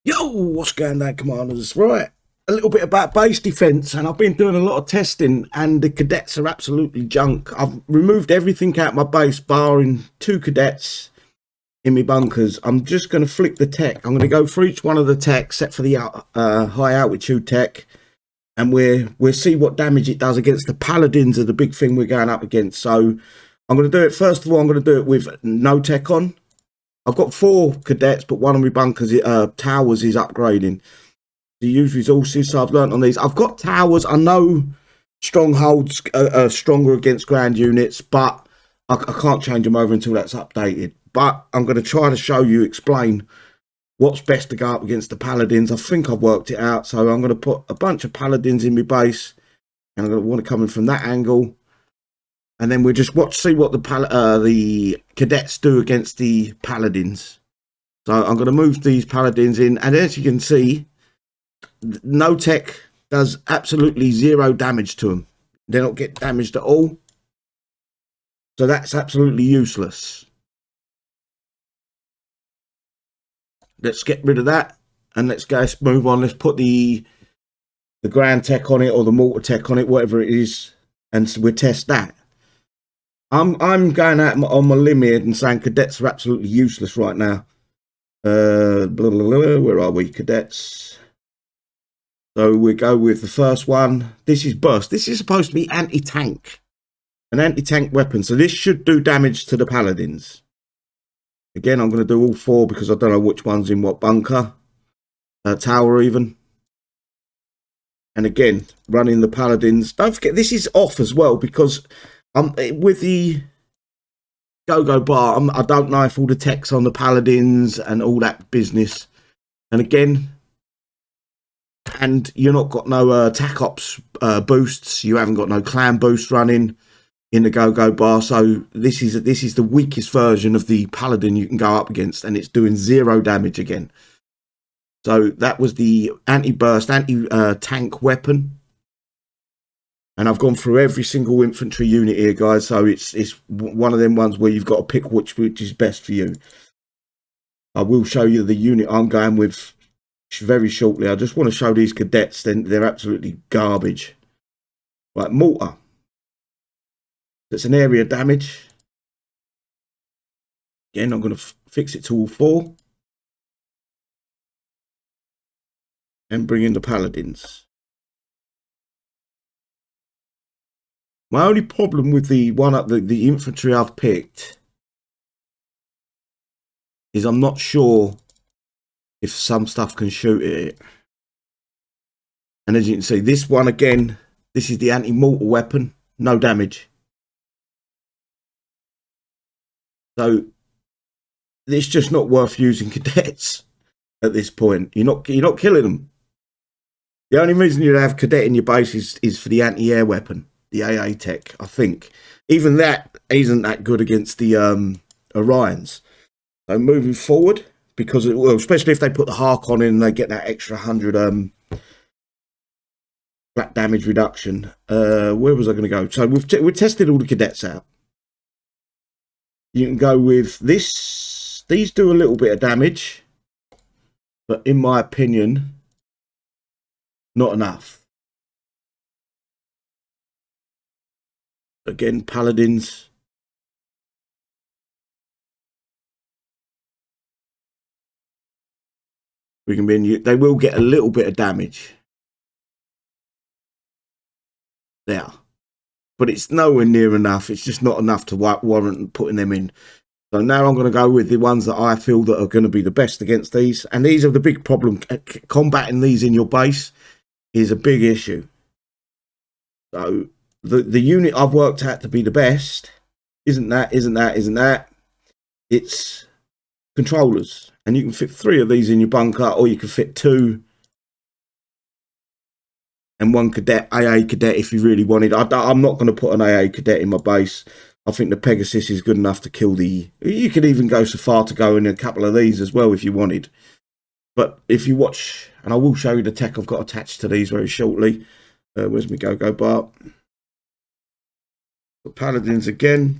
Yo, what's going on, commanders? Right, a little bit about base defense, and I've been doing a lot of testing, and the cadets are absolutely junk. I've removed everything out of my base, barring 2 cadets in my bunkers. I'm just going to flick the tech. I'm going to go for each one of the tech, except for the high altitude tech, and we'll see what damage it does against the paladins. Are the big thing we're going up against. So I'm going to do it. First of all, I'm going to do it with no tech on. I've got 4 cadets, but one of my bunkers, towers, is upgrading. The use resources, so I've learnt on these. I've got towers. I know strongholds are stronger against ground units, but I can't change them over until that's updated. But I'm going to try to show you, explain what's best to go up against the paladins. I think I've worked it out, so I'm going to put a bunch of paladins in my base, and I'm going to want to come in from that angle. And then we'll just see what the cadets do against the paladins. So I'm going to move these paladins in. And as you can see, no tech does absolutely 0 damage to them. They don't get damaged at all. So that's absolutely useless. Let's get rid of that. And let's move on. Let's put the ground tech on it, or the mortar tech on it, whatever it is. And we'll test that. I'm going out on my limb here and saying cadets are absolutely useless right now. Blah, blah, blah, where are we, cadets? So we go with the first one. This is burst. This is supposed to be anti-tank, an anti-tank weapon. So this should do damage to the paladins. Again, I'm going to do all 4 because I don't know which one's in what bunker, tower even. And again, running the paladins. Don't forget, this is off as well because with the go-go bar, I don't know if all the tech's on the paladins and all that business. And again, and you're not got no attack ops boosts. You haven't got no clan boost running in the go-go bar. So this is the weakest version of the paladin you can go up against, and it's doing 0 damage again. So that was the anti-burst, anti-tank weapon. And I've gone through every single infantry unit here, guys. So it's one of them ones where you've got to pick which is best for you. I will show you the unit I'm going with very shortly. I just want to show these cadets. Then they're absolutely garbage. Right, mortar. That's an area damage. Again, I'm going to fix it to all 4. And bring in the paladins. My only problem with the infantry I've picked is I'm not sure if some stuff can shoot it. And as you can see, this one again, this is the anti-mortar weapon, no damage. So it's just not worth using cadets at this point. You're not killing them. The only reason you'd have cadet in your base is for the anti-air weapon. The AA tech, I think. Even that isn't that good against the Orions. So moving forward, because well, especially if they put the Hark on in and they get that extra 100 flat damage reduction. Where was I going to go? So we've tested all the cadets out. You can go with this. These do a little bit of damage, but in my opinion, not enough. Again, paladins. We can be in. They will get a little bit of damage there, but it's nowhere near enough. It's just not enough to warrant putting them in. So now I'm going to go with the ones that I feel that are going to be the best against these. And these are the big problem. Combating these in your base is a big issue. So the unit I've worked out to be the best isn't that. It's controllers. And you can fit 3 of these in your bunker, or you can fit 2 and 1 cadet, AA cadet, if you really wanted. I'm not going to put an AA cadet in my base. I think the Pegasus is good enough to kill the... You could even go so far to go in a couple of these as well if you wanted. But if you watch, and I will show you the tech I've got attached to these very shortly. Where's my go-go bar? The paladins again.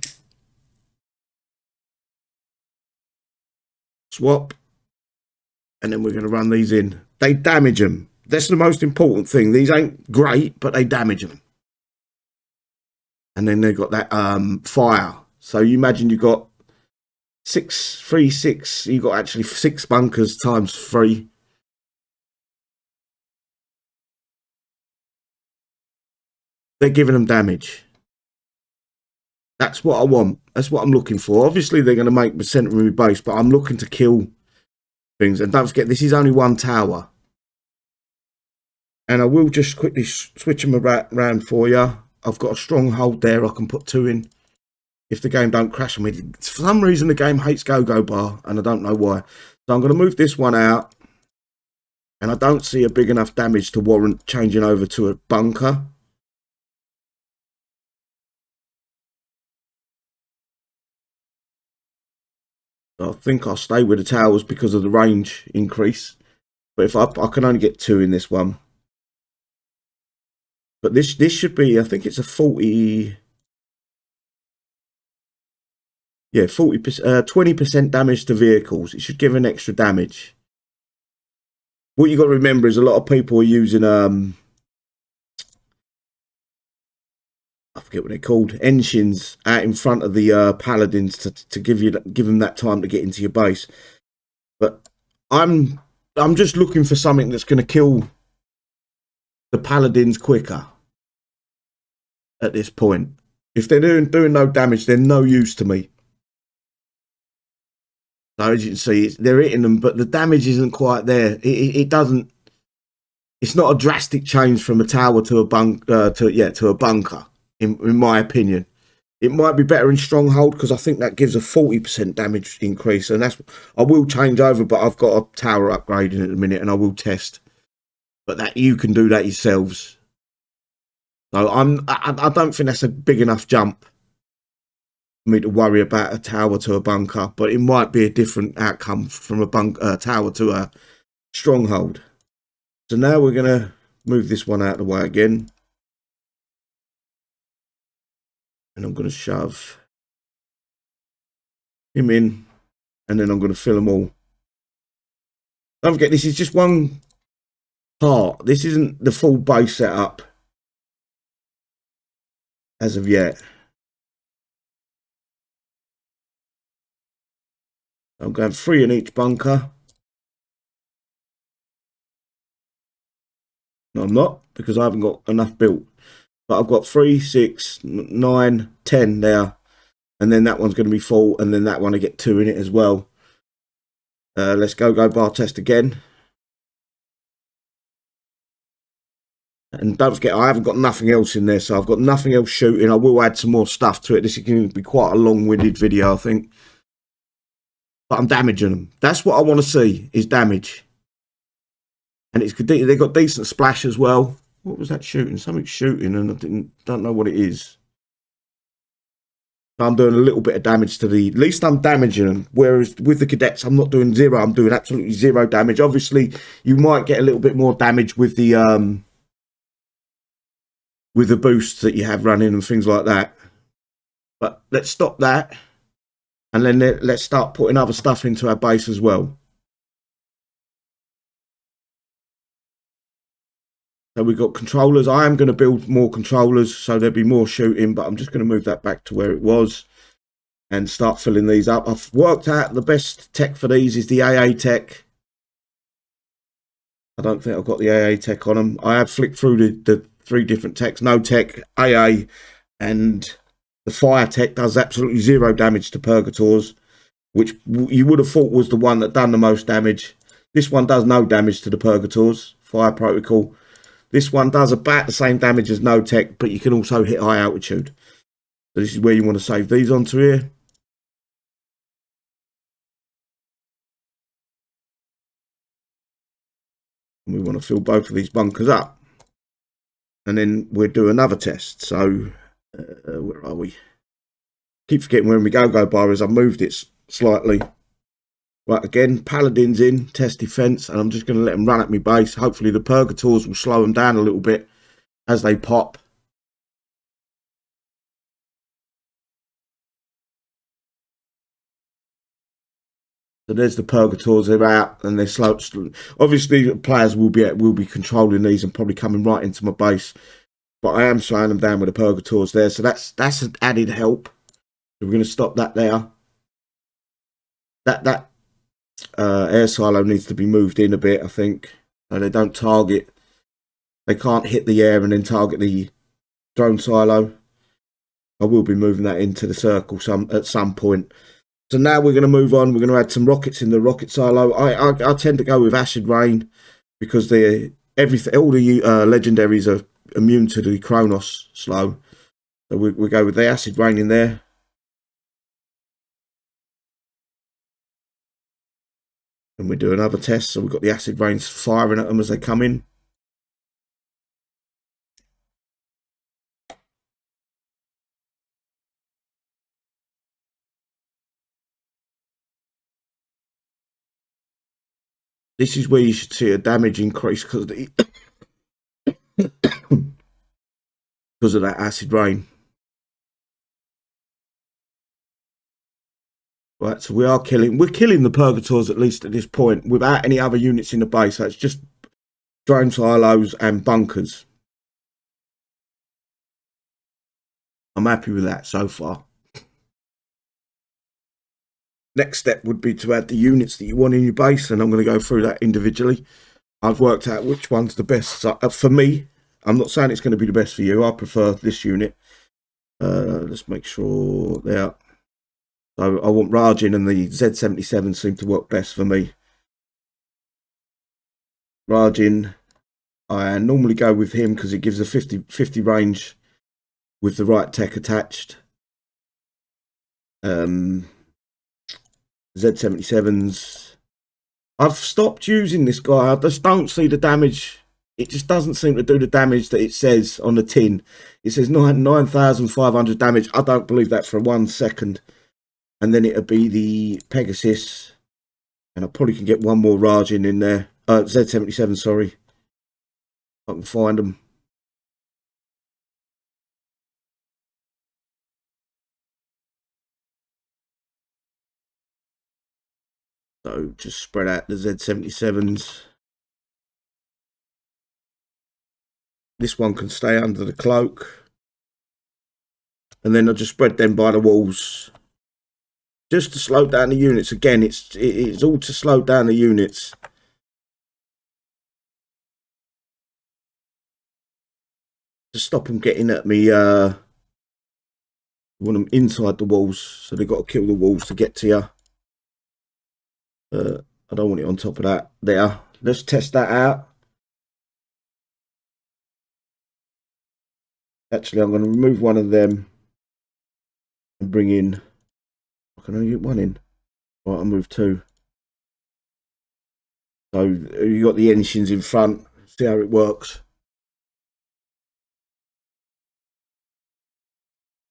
Swap. And then we're going to run these in. They damage them. That's the most important thing. These ain't great, but they damage them. And then they've got that fire. So you imagine you've got 6, 3, 6. You've got actually 6 bunkers times 3. They're giving them damage. That's what I want. That's what I'm looking for. Obviously, they're going to make the centre of my base, but I'm looking to kill things. And don't forget, this is only 1 tower. And I will just quickly switch them around for you. I've got a stronghold there. I can put 2 in if the game don't crash on me. For some reason, the game hates go-go bar, and I don't know why. So I'm going to move this one out. And I don't see a big enough damage to warrant changing over to a bunker. I think I'll stay with the towers because of the range increase. But if I can only get 2 in this one. But this should be, I think it's a 40... Yeah, 40%, 20% damage to vehicles. It should give an extra damage. What you got to remember is a lot of people are using, I forget what they're called, engines out in front of the paladins to give them that time to get into your base. But I'm just looking for something that's going to kill the paladins quicker at this point. If they're doing no damage, they're no use to me. So as you can see, they're hitting them, but the damage isn't quite there. It doesn't. It's not a drastic change from a tower to a bunker. In my opinion, it might be better in stronghold because I think that gives a 40% damage increase, and I will change over. But I've got a tower upgrading at the minute, and I will test. But that you can do that yourselves. So I don't think that's a big enough jump for me to worry about a tower to a bunker, but it might be a different outcome from a tower to a stronghold. So now we're going to move this one out of the way again. And I'm going to shove him in, and then I'm going to fill them all. Don't forget, this is just one part. This isn't the full base setup as of yet. I'm going 3 in each bunker. No, I'm not, because I haven't got enough built. But I've got 3, 6, 9, 10 there. And then that one's going to be full. And then that one I get 2 in it as well. Let's go bar test again. And don't forget, I haven't got nothing else in there. So I've got nothing else shooting. I will add some more stuff to it. This is going to be quite a long-winded video, I think. But I'm damaging them. That's what I want to see, is damage. And they've got decent splash as well. What was that shooting? Something's shooting and I don't know what it is. I'm doing a little bit of damage to at least I'm damaging them. Whereas with the cadets, I'm not doing 0. I'm doing absolutely 0 damage. Obviously, you might get a little bit more damage with the boosts that you have running and things like that. But let's stop that. And then let's start putting other stuff into our base as well. So we've got controllers. I am going to build more controllers, so there'll be more shooting, but I'm just going to move that back to where it was and start filling these up. I've worked out the best tech for these is the AA tech. I don't think I've got the AA tech on them. I have flicked through the 3 different techs. No tech, AA, and the fire tech does absolutely 0 damage to Purgators, which you would have thought was the one that done the most damage. This one does no damage to the Purgators, fire protocol. This one does about the same damage as no tech, but you can also hit high altitude. So this is where you want to save these onto here. And we want to fill both of these bunkers up. And then we'll do another test. So, where are we? Keep forgetting where my go-go bar is. I've moved it slightly. Right, again, paladins in, test defense, and I'm just going to let them run at my base. Hopefully the Purgators will slow them down a little bit as they pop. So there's the Purgators. They're out and they're slow. Obviously, players will be controlling these and probably coming right into my base. But I am slowing them down with the Purgators there. So that's an added help. So we're going to stop that there. That air silo needs to be moved in a bit, I think. So they don't target. They can't hit the air and then target the drone silo. I will be moving that into the circle at some point. So now we're going to move on. We're going to add some rockets in the rocket silo. I tend to go with acid rain because all the legendaries are immune to the Kronos slow. So we go with the acid rain in there. And we do another test. So we've got the acid rains firing at them as they come in. This is where you should see a damage increase because of that acid rain. Right, so we're killing the Purgators at least at this point without any other units in the base. So it's just drone silos and bunkers. I'm happy with that so far. Next step would be to add the units that you want in your base, and I'm going to go through that individually. I've worked out which one's the best. So, for me, I'm not saying it's going to be the best for you. I prefer this unit. Let's make sure they're... So I want Rajin, and the Z77 seem to work best for me. Rajin, I normally go with him because it gives a 50 range with the right tech attached. Z77s. I've stopped using this guy. I just don't see the damage. It just doesn't seem to do the damage that it says on the tin. It says 9,500 damage. I don't believe that for 1 second. And then it'll be the Pegasus. And I probably can get one more Rajin in there. Z77, sorry. If I can find them. So just spread out the Z77s. This one can stay under the cloak. And then I'll just spread them by the walls. Just to slow down the units. Again, it's all to slow down the units. To stop them getting at me. I want them inside the walls. So they've got to kill the walls to get to you. I don't want it on top of that. There. Let's test that out. Actually, I'm going to remove one of them and bring in... I can only get one in. Right, I'll move two. So you got the engines in front. See how it works.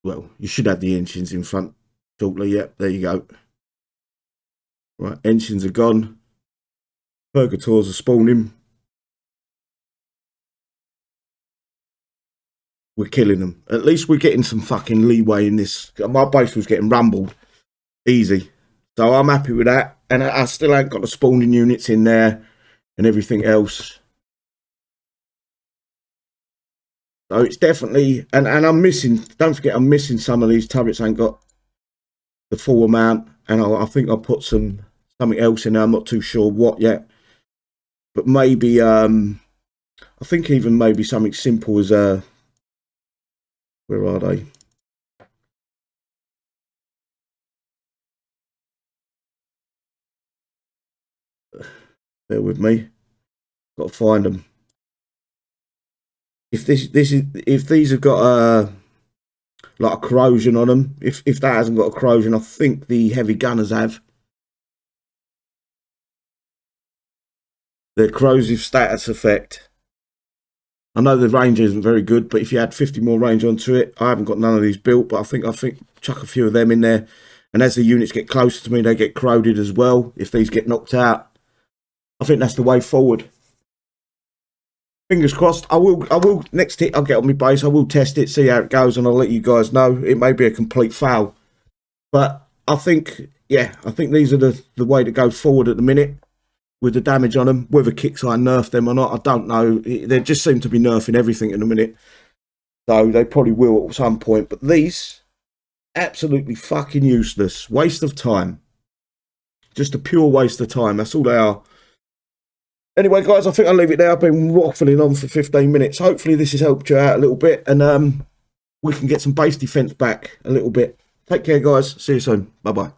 Well, you should have the engines in front shortly. Yep, there you go. Right, engines are gone. Purgators are spawning. We're killing them. At least we're getting some fucking leeway in this. My base was getting rumbled. Easy. So I'm happy with that. And I still ain't got the spawning units in there and everything else. So it's definitely... And I'm missing... Don't forget, I'm missing some of these turrets. Ain't got the full amount. And I think I'll put something else in there. I'm not too sure what yet. But maybe... I think even maybe something simple as... where are they? Bear with me. Got to find them. If these have got like a corrosion on them, if that hasn't got a corrosion, I think the heavy gunners have. The corrosive status effect. I know the range isn't very good, but if you add 50 more range onto it, I haven't got none of these built, but I think chuck a few of them in there. And as the units get closer to me, they get corroded as well. If these get knocked out, I think that's the way forward. Fingers crossed. I will next hit I'll get on my base. I will test it, see how it goes, and I'll let you guys know. It may be a complete fail, but I think yeah, I think these are the way to go forward at the minute with the damage on them. Whether Kixeye nerf them or not, I don't know. They just seem to be nerfing everything in a minute. So they probably will at some point. But these, absolutely fucking useless. Waste of time. Just a pure waste of time. That's all they are. Anyway, guys, I think I'll leave it there. I've been waffling on for 15 minutes. Hopefully this has helped you out a little bit. And we can get some base defense back a little bit. Take care, guys. See you soon. Bye-bye.